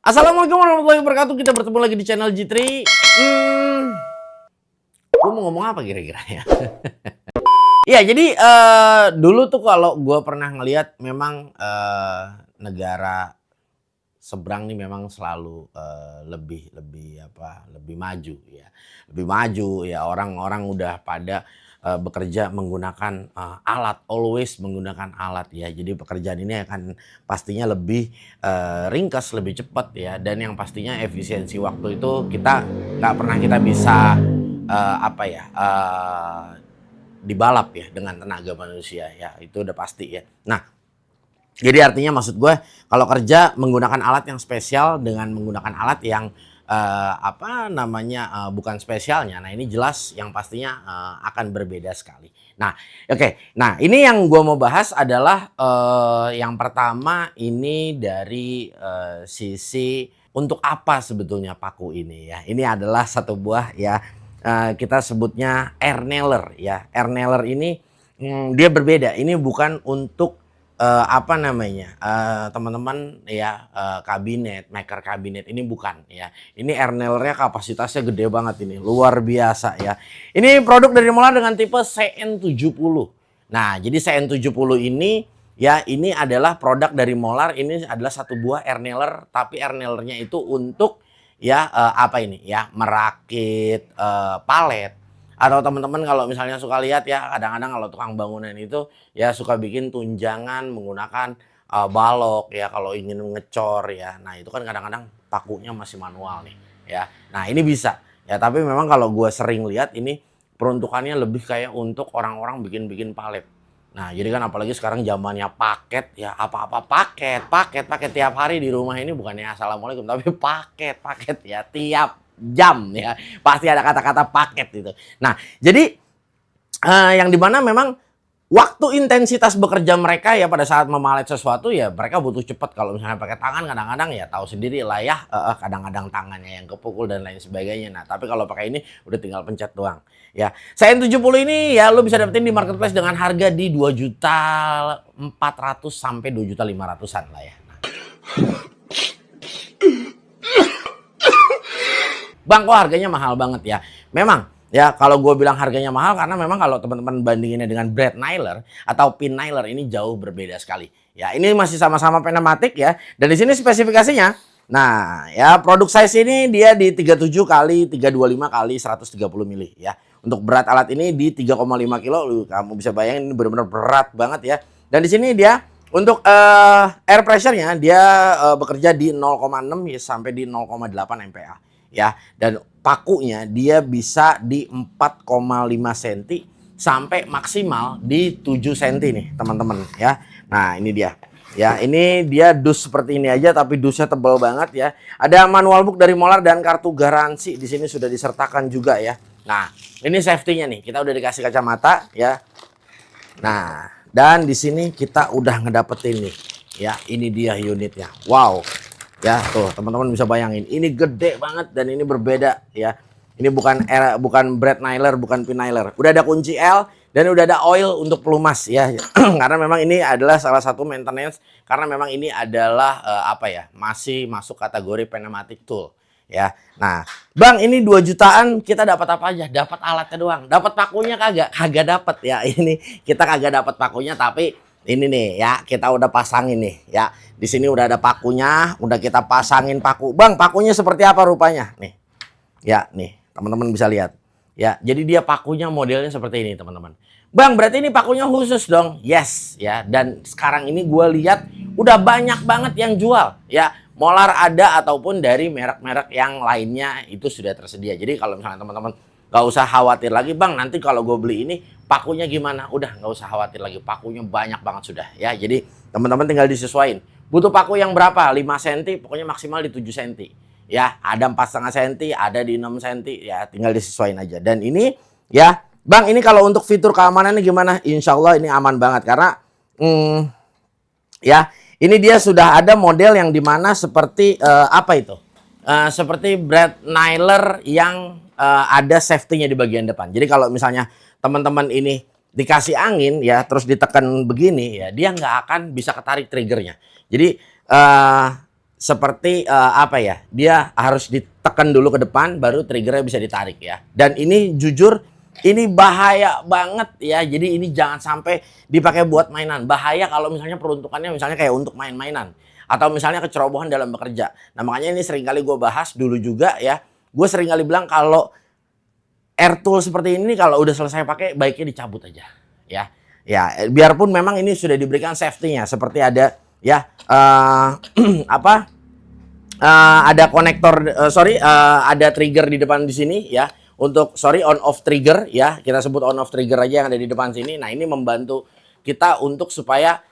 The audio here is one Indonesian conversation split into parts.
Assalamualaikum warahmatullahi wabarakatuh. Kita bertemu lagi di channel G3. Gue mau ngomong apa kira-kira ya? Ya, jadi dulu tuh kalau gue pernah ngelihat memang negara seberang nih memang selalu lebih maju ya. Lebih maju ya, orang-orang udah pada bekerja menggunakan alat, always menggunakan alat ya. Jadi pekerjaan ini akan pastinya lebih ringkas, lebih cepat ya, dan yang pastinya efisiensi waktu itu nggak pernah kita bisa dibalap ya dengan tenaga manusia ya, itu udah pasti ya. Nah, jadi artinya maksud gue kalau kerja menggunakan alat yang spesial dengan menggunakan alat yang bukan spesialnya. Nah, ini jelas yang pastinya akan berbeda sekali. Nah, oke. Nah, ini yang gue mau bahas adalah yang pertama ini dari sisi untuk apa sebetulnya paku ini ya. Ini adalah satu buah ya, kita sebutnya air nailer ya. Air nailer ini dia berbeda. Ini bukan untuk teman-teman ya, kabinet, maker kabinet, ini bukan ya. Ini air nailernya kapasitasnya gede banget, ini luar biasa ya. Ini produk dari Molar dengan tipe CN70. Nah, jadi CN70 ini ya, ini adalah produk dari Molar. Ini adalah satu buah air nailer, tapi air nailernya itu untuk ya merakit palet. Atau teman-teman kalau misalnya suka lihat ya, kadang-kadang kalau tukang bangunan itu ya suka bikin tunjangan menggunakan balok ya kalau ingin ngecor ya. Nah, itu kan kadang-kadang pakunya masih manual nih ya. Nah, ini bisa ya, tapi memang kalau gue sering lihat ini peruntukannya lebih kayak untuk orang-orang bikin-bikin palet. Nah, jadi kan apalagi sekarang zamannya paket ya, apa-apa paket tiap hari di rumah ini, bukannya assalamualaikum tapi paket ya, tiap jam ya pasti ada kata-kata paket gitu. Nah, jadi yang dimana memang waktu intensitas bekerja mereka ya pada saat memalet sesuatu ya, mereka butuh cepat. Kalau misalnya pakai tangan kadang-kadang ya tahu sendiri lah ya, kadang-kadang tangannya yang kepukul dan lain sebagainya. Nah, tapi kalau pakai ini udah tinggal pencet doang ya. CN70 ini ya lo bisa dapetin di marketplace dengan harga di 2.400.000 sampai 2.500.000-an lah ya. Bang, kok harganya mahal banget ya? Memang ya, kalau gue bilang harganya mahal karena memang kalau teman-teman bandinginnya dengan brad nailer atau pin nailer ini jauh berbeda sekali. Ya, ini masih sama-sama pneumatik ya. Dan di sini spesifikasinya, nah ya, produk size ini dia di 37 kali 325 kali 130 mili ya. Untuk berat alat ini di 3,5 kilo. Kamu bisa bayangin ini benar-benar berat banget ya. Dan di sini dia untuk air pressure-nya dia bekerja di 0,6 sampai di 0,8 MPa. Ya, dan pakunya dia bisa di 4,5 cm sampai maksimal di 7 cm nih teman-teman ya. Nah, ini dia ya, ini dia dus seperti ini aja tapi dusnya tebal banget ya. Ada manual book dari Molar dan kartu garansi di sini sudah disertakan juga ya. Nah, ini safety-nya nih, kita udah dikasih kacamata ya. Nah, dan di sini kita udah ngedapetin nih ya, ini dia unitnya. Wow ya, tuh teman-teman bisa bayangin ini gede banget dan ini berbeda ya. Ini bukan brad nailer, bukan pin nailer. Udah ada kunci L dan udah ada oil untuk pelumas ya. Karena memang ini adalah salah satu maintenance, karena memang ini adalah masih masuk kategori pneumatic tool ya. Nah, Bang, ini 2 jutaan kita dapat apa aja? Dapat alatnya doang. Dapat pakunya kagak dapat ya. Ini kita kagak dapat pakunya, tapi ini nih ya, kita udah pasangin nih ya. Di sini udah ada pakunya, udah kita pasangin paku. Bang, pakunya seperti apa rupanya? Nih. Ya, nih, teman-teman bisa lihat. Ya, jadi dia pakunya modelnya seperti ini, teman-teman. Bang, berarti ini pakunya khusus dong? Yes, ya. Dan sekarang ini gue lihat udah banyak banget yang jual, ya. Molar ada ataupun dari merek-merek yang lainnya itu sudah tersedia. Jadi kalau misalnya teman-teman gak usah khawatir lagi, Bang, nanti kalau gue beli ini pakunya gimana? Udah, gak usah khawatir lagi. Pakunya banyak banget sudah ya. Jadi teman-teman tinggal disesuaikan. Butuh paku yang berapa? 5 cm, pokoknya maksimal di 7 cm. Ya, ada 4,5 cm, ada di 6 cm. Ya, tinggal disesuaikan aja. Dan ini ya, Bang, ini kalau untuk fitur keamanannya gimana? Insya Allah ini aman banget. Karena ya, ini dia sudah ada model yang dimana seperti seperti brad nailer yang ada safety-nya di bagian depan. Jadi kalau misalnya teman-teman ini dikasih angin ya, terus ditekan begini ya, dia nggak akan bisa ketarik triggernya. Jadi seperti apa ya? Dia harus ditekan dulu ke depan baru triggernya bisa ditarik ya. Dan ini jujur ini bahaya banget ya. Jadi ini jangan sampai dipakai buat mainan. Bahaya kalau misalnya peruntukannya misalnya kayak untuk main-mainan atau misalnya kecerobohan dalam bekerja. Nah, makanya ini sering kali gue bahas dulu juga ya. Gue sering kali bilang kalau air tool seperti ini kalau udah selesai pakai baiknya dicabut aja ya. Ya, biarpun memang ini sudah diberikan safety-nya seperti ada ya apa ada konektor ada trigger di depan di sini ya untuk on off trigger ya, kita sebut on off trigger aja yang ada di depan sini. Nah, ini membantu kita untuk supaya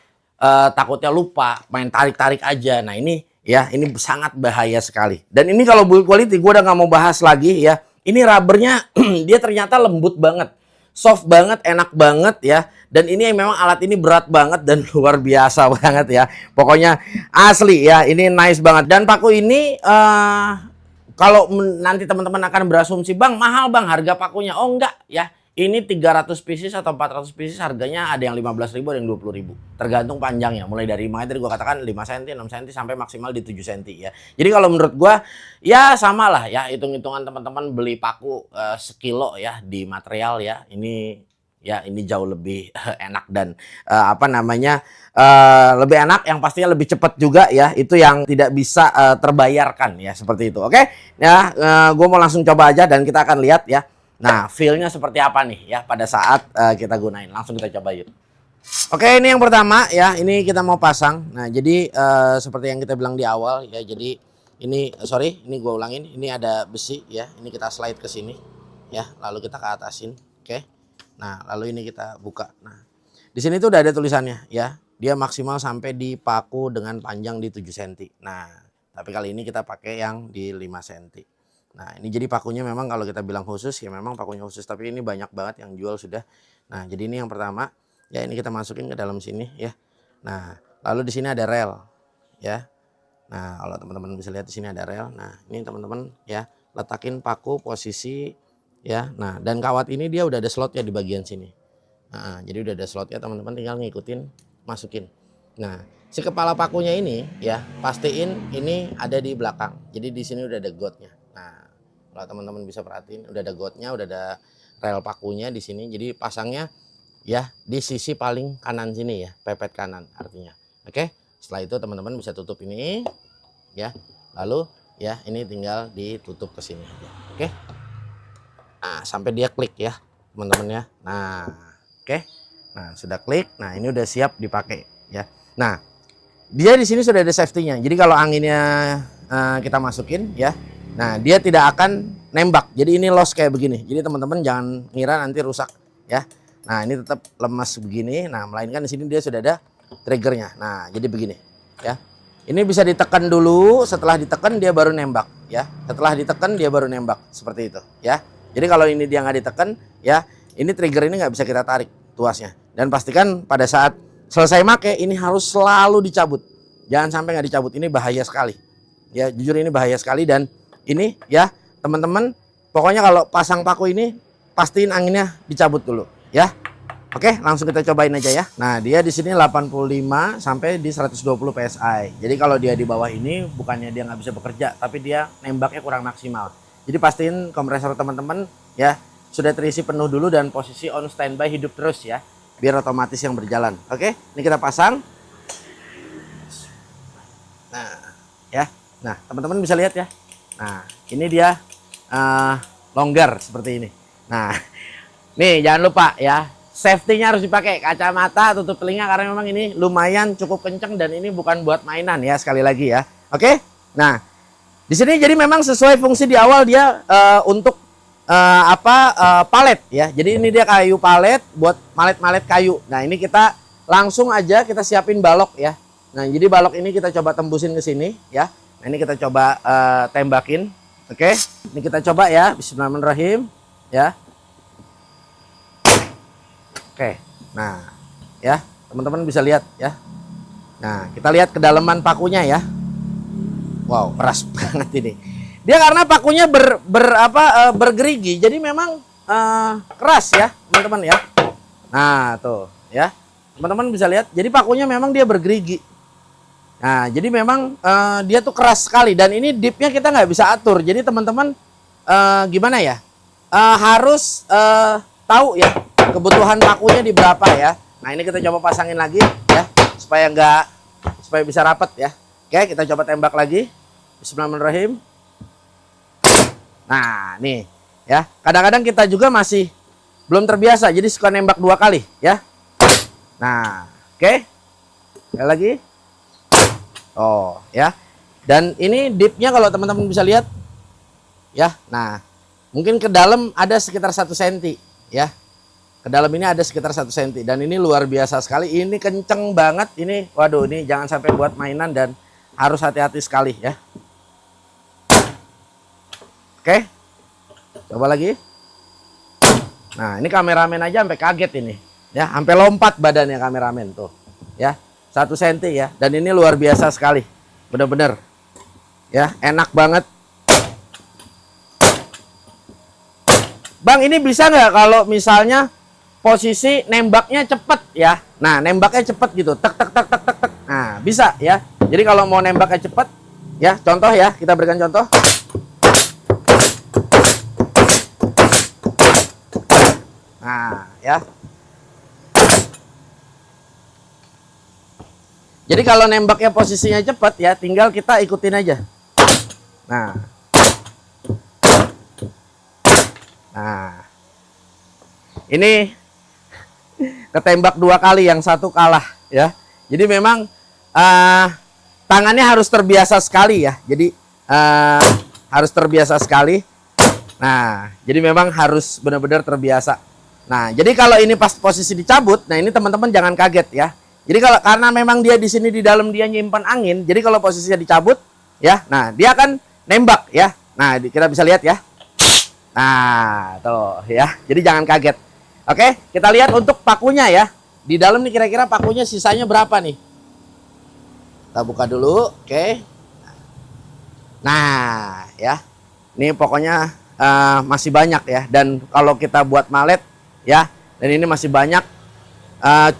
takutnya lupa main tarik-tarik aja. Nah, ini ya ini sangat bahaya sekali. Dan ini kalau build quality gue udah nggak mau bahas lagi ya. Ini rubbernya dia ternyata lembut banget, soft banget, enak banget ya. Dan ini memang alat ini berat banget dan luar biasa banget ya. Pokoknya asli ya, ini nice banget. Dan paku ini kalau nanti teman-teman akan berasumsi, Bang, mahal Bang harga pakunya. Oh enggak ya. Ini 300 pieces atau 400 pieces harganya ada yang 15.000, ada yang 20.000. Tergantung panjangnya. Mulai dari makanya tadi gue katakan 5 cm, 6 cm sampai maksimal di 7 cm ya. Jadi kalau menurut gue ya sama lah ya, hitung-hitungan teman-teman beli paku sekilo ya di material ya. Ini jauh lebih enak dan apa namanya lebih enak, yang pastinya lebih cepat juga ya. Itu yang tidak bisa terbayarkan ya, seperti itu. Oke ya, gue mau langsung coba aja dan kita akan lihat ya. Nah, feel-nya seperti apa nih ya pada saat kita gunain. Langsung kita coba yuk. Oke, ini yang pertama ya, ini kita mau pasang. Nah, jadi seperti yang kita bilang di awal ya, jadi ini ini gue ulangin, ini ada besi ya, ini kita slide ke sini ya, lalu kita ke atasin. Oke. Nah, lalu ini kita buka. Nah, di sini tuh udah ada tulisannya ya, dia maksimal sampai di paku dengan panjang di 7 cm. Nah, tapi kali ini kita pakai yang di 5 cm. Nah, ini jadi pakunya memang kalau kita bilang khusus ya memang pakunya khusus, tapi ini banyak banget yang jual sudah. Nah, jadi ini yang pertama ya, ini kita masukin ke dalam sini ya. Nah, lalu di sini ada rel ya. Nah, kalau teman-teman bisa lihat di sini ada rel. Nah, ini teman-teman ya, letakin paku posisi ya. Nah, dan kawat ini dia udah ada slotnya di bagian sini. Nah, jadi udah ada slotnya, teman-teman tinggal ngikutin masukin. Nah, si kepala pakunya ini ya, pastiin ini ada di belakang. Jadi di sini udah ada gotnya. Nah, kalau teman-teman bisa perhatiin udah ada gotnya, udah ada rel pakunya di sini. Jadi pasangnya ya di sisi paling kanan sini ya, pepet kanan artinya. Oke, setelah itu teman-teman bisa tutup ini ya. Lalu ya ini tinggal ditutup ke sini aja. Oke. Nah, sampai dia klik ya, teman-teman ya. Nah, oke. Nah, sudah klik. Nah, ini udah siap dipakai ya. Nah, dia di sini sudah ada safety-nya. Jadi kalau anginnya kita masukin ya. Nah, dia tidak akan nembak. Jadi ini loss kayak begini. Jadi teman-teman jangan ngira nanti rusak ya. Nah, ini tetap lemas begini. Nah, melainkan di sini dia sudah ada triggernya. Nah, jadi begini ya. Ini bisa ditekan dulu, setelah ditekan dia baru nembak ya. Setelah ditekan dia baru nembak, seperti itu ya. Jadi kalau ini dia nggak ditekan ya, ini trigger ini nggak bisa kita tarik tuasnya. Dan pastikan pada saat selesai make ini harus selalu dicabut. Jangan sampai nggak dicabut, ini bahaya sekali. Ya, jujur ini bahaya sekali. Dan ini ya teman-teman, pokoknya kalau pasang paku ini pastiin anginnya dicabut dulu ya. Oke, langsung kita cobain aja ya. Nah, dia di sini 85 sampai di 120 PSI. Jadi kalau dia di bawah ini bukannya dia nggak bisa bekerja, tapi dia nembaknya kurang maksimal. Jadi pastiin kompresor teman-teman ya sudah terisi penuh dulu dan posisi on standby hidup terus ya, biar otomatis yang berjalan. Oke, ini kita pasang. Nah, ya. Nah, teman-teman bisa lihat ya. Nah, ini dia longgar seperti ini. Nah, nih jangan lupa ya, safety-nya harus dipakai, kacamata, tutup telinga, karena memang ini lumayan cukup kenceng dan ini bukan buat mainan ya, sekali lagi ya. Oke? Nah, di sini jadi memang sesuai fungsi di awal dia untuk palet ya. Jadi ini dia kayu palet buat malet-malet kayu. Nah, ini kita langsung aja kita siapin balok ya. Nah, jadi balok ini kita coba tembusin ke sini ya. Nah, ini kita coba tembakin. Oke? Ini kita coba ya. Bismillahirrahmanirrahim ya. Oke, nah ya teman-teman bisa lihat ya. Nah, kita lihat kedalaman pakunya ya. Wow, keras banget ini. Dia karena pakunya bergerigi, jadi memang keras ya teman-teman ya. Nah tuh ya, teman-teman bisa lihat. Jadi pakunya memang dia bergerigi. Nah, jadi memang dia tuh keras sekali dan ini dipnya kita nggak bisa atur. Jadi teman-teman gimana ya? Harus tahu ya kebutuhan pakunya di berapa ya. Nah, ini kita coba pasangin lagi ya supaya bisa rapat ya. Oke, kita coba tembak lagi. Bismillahirrahmanirrahim. Nah, nih ya. Kadang-kadang kita juga masih belum terbiasa, jadi suka nembak 2 kali ya. Nah, oke. Sekali lagi. Oh, ya. Dan ini dipnya kalau teman-teman bisa lihat ya. Nah, mungkin ke dalam ada sekitar 1 cm ya. Ke dalam ini ada sekitar 1 cm dan ini luar biasa sekali. Ini kenceng banget ini. Waduh, ini jangan sampai buat mainan dan harus hati-hati sekali ya. Oke, coba lagi. Nah, ini kameramen aja sampai kaget ini, ya, sampai lompat badannya kameramen tuh, ya, 1 cm ya, dan ini luar biasa sekali, bener-bener, ya, enak banget. Bang, ini bisa nggak kalau misalnya posisi nembaknya cepet ya? Nah, nembaknya cepet gitu, tek tek tek tek tek tek. Nah, bisa ya. Jadi kalau mau nembaknya cepet, ya, contoh ya, kita berikan contoh. Nah, ya. Jadi kalau nembaknya posisinya cepat ya, tinggal kita ikutin aja. Nah. Nah. Ini ketembak 2 kali, yang 1 kalah ya. Jadi memang tangannya harus terbiasa sekali ya. Jadi harus terbiasa sekali. Nah, jadi memang harus benar-benar terbiasa. Nah, jadi kalau ini pas posisi dicabut, nah ini teman-teman jangan kaget ya. Jadi kalau karena memang dia di sini di dalam dia nyimpan angin, jadi kalau posisinya dicabut ya, nah dia akan nembak ya. Nah, kita bisa lihat ya. Nah, tuh ya. Jadi jangan kaget. Oke, kita lihat untuk pakunya ya. Di dalam nih kira-kira pakunya sisanya berapa nih? Kita buka dulu, oke. Nah, ya. Ini pokoknya masih banyak ya. Dan kalau kita buat malet ya, dan ini masih banyak,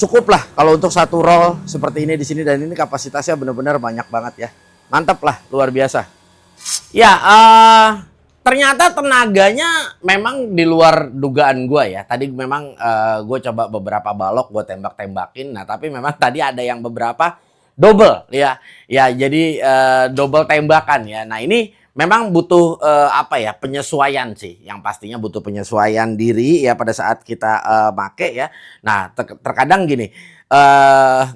cukup lah kalau untuk 1 roll seperti ini di sini, dan ini kapasitasnya benar-benar banyak banget ya. Mantap lah, luar biasa. Ya, ternyata tenaganya memang di luar dugaan gue ya. Tadi memang gue coba beberapa balok gue tembak-tembakin. Nah, tapi memang tadi ada yang beberapa double ya. Ya, jadi double tembakan ya. Nah, ini memang butuh apa ya, penyesuaian sih. Yang pastinya butuh penyesuaian diri ya pada saat kita make ya. Nah, terkadang gini,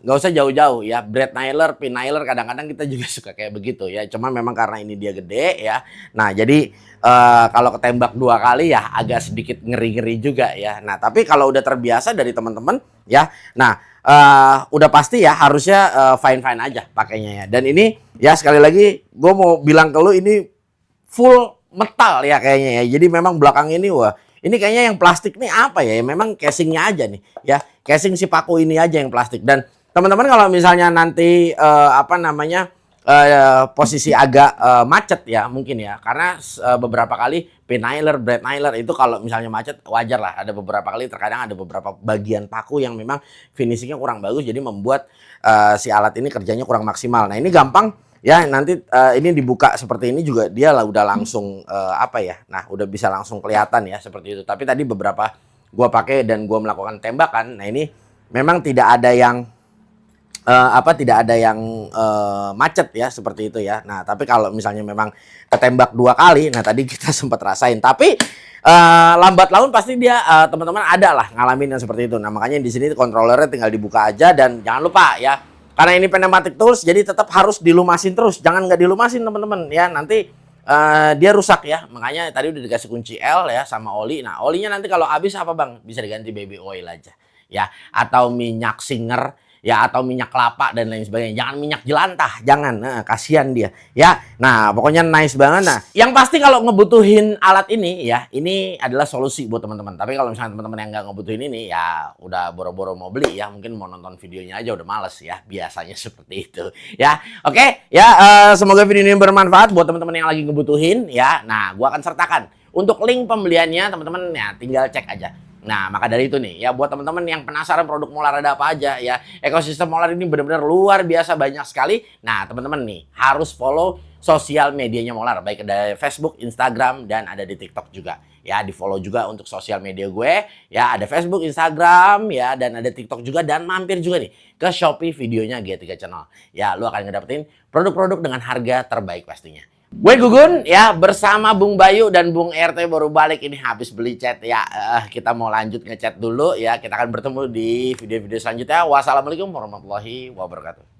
nggak usah jauh-jauh ya, Brad Nailer, Pin Nailer, kadang-kadang kita juga suka kayak begitu ya. Cuma memang karena ini dia gede ya. Nah, jadi kalau ketembak 2 kali ya agak sedikit ngeri-ngeri juga ya. Nah, tapi kalau udah terbiasa dari teman-teman ya, nah udah pasti ya harusnya fine-fine aja pakainya ya. Dan ini ya sekali lagi gue mau bilang ke lu, ini full metal ya kayaknya ya. Jadi memang belakang ini wah, ini kayaknya yang plastik nih apa ya? Memang casingnya aja nih ya. Casing si paku ini aja yang plastik. Dan teman-teman kalau misalnya nanti apa namanya, posisi agak macet ya mungkin ya, karena beberapa kali Pin Nailer, Brad Nailer itu kalau misalnya macet wajar lah, ada beberapa kali, terkadang ada beberapa bagian paku yang memang finishingnya kurang bagus, jadi membuat si alat ini kerjanya kurang maksimal. Nah, ini gampang ya, nanti ini dibuka seperti ini juga dia lah udah langsung apa ya, nah udah bisa langsung kelihatan ya seperti itu. Tapi tadi beberapa gua pakai dan gua melakukan tembakan, nah ini memang tidak ada yang tidak ada yang macet ya seperti itu ya. Nah, tapi kalau misalnya memang ketembak 2 kali, nah tadi kita sempat rasain. Tapi lambat laun pasti dia teman-teman ada lah ngalamin yang seperti itu. Nah, makanya di sini controllernya tinggal dibuka aja, dan jangan lupa ya, karena ini pneumatic tools jadi tetap harus dilumasin terus. Jangan nggak dilumasin teman-teman ya, nanti dia rusak ya. Makanya tadi udah dikasih kunci L ya sama oli. Nah, olinya nanti kalau habis apa Bang? Bisa diganti baby oil aja ya, atau minyak Singer ya, atau minyak kelapa dan lain sebagainya. Jangan minyak jelantah, jangan, kasihan dia ya. Nah, pokoknya nice banget. Nah, yang pasti kalau ngebutuhin alat ini ya, ini adalah solusi buat teman-teman. Tapi kalau misalnya teman-teman yang nggak ngebutuhin ini ya udah boro-boro mau beli ya, mungkin mau nonton videonya aja udah males ya, biasanya seperti itu ya. Oke ya, semoga video ini bermanfaat buat teman-teman yang lagi ngebutuhin ya. Nah, gua akan sertakan untuk link pembeliannya teman-teman ya, tinggal cek aja Nah, maka dari itu nih, ya buat teman-teman yang penasaran produk Molar ada apa aja ya, ekosistem Molar ini benar-benar luar biasa banyak sekali. Nah, teman-teman nih harus follow sosial medianya Molar, baik dari Facebook, Instagram, dan ada di TikTok juga. Ya, di-follow juga untuk sosial media gue. Ya, ada Facebook, Instagram, ya, dan ada TikTok juga. Dan mampir juga nih ke Shopee videonya G3 Channel. Ya, lu akan ngedapetin produk-produk dengan harga terbaik pastinya. Gue Gugun ya bersama Bung Bayu dan Bung RT baru balik ini habis beli cat ya. Kita mau lanjut ngechat dulu ya. Kita akan bertemu di video-video selanjutnya. Wassalamualaikum warahmatullahi wabarakatuh.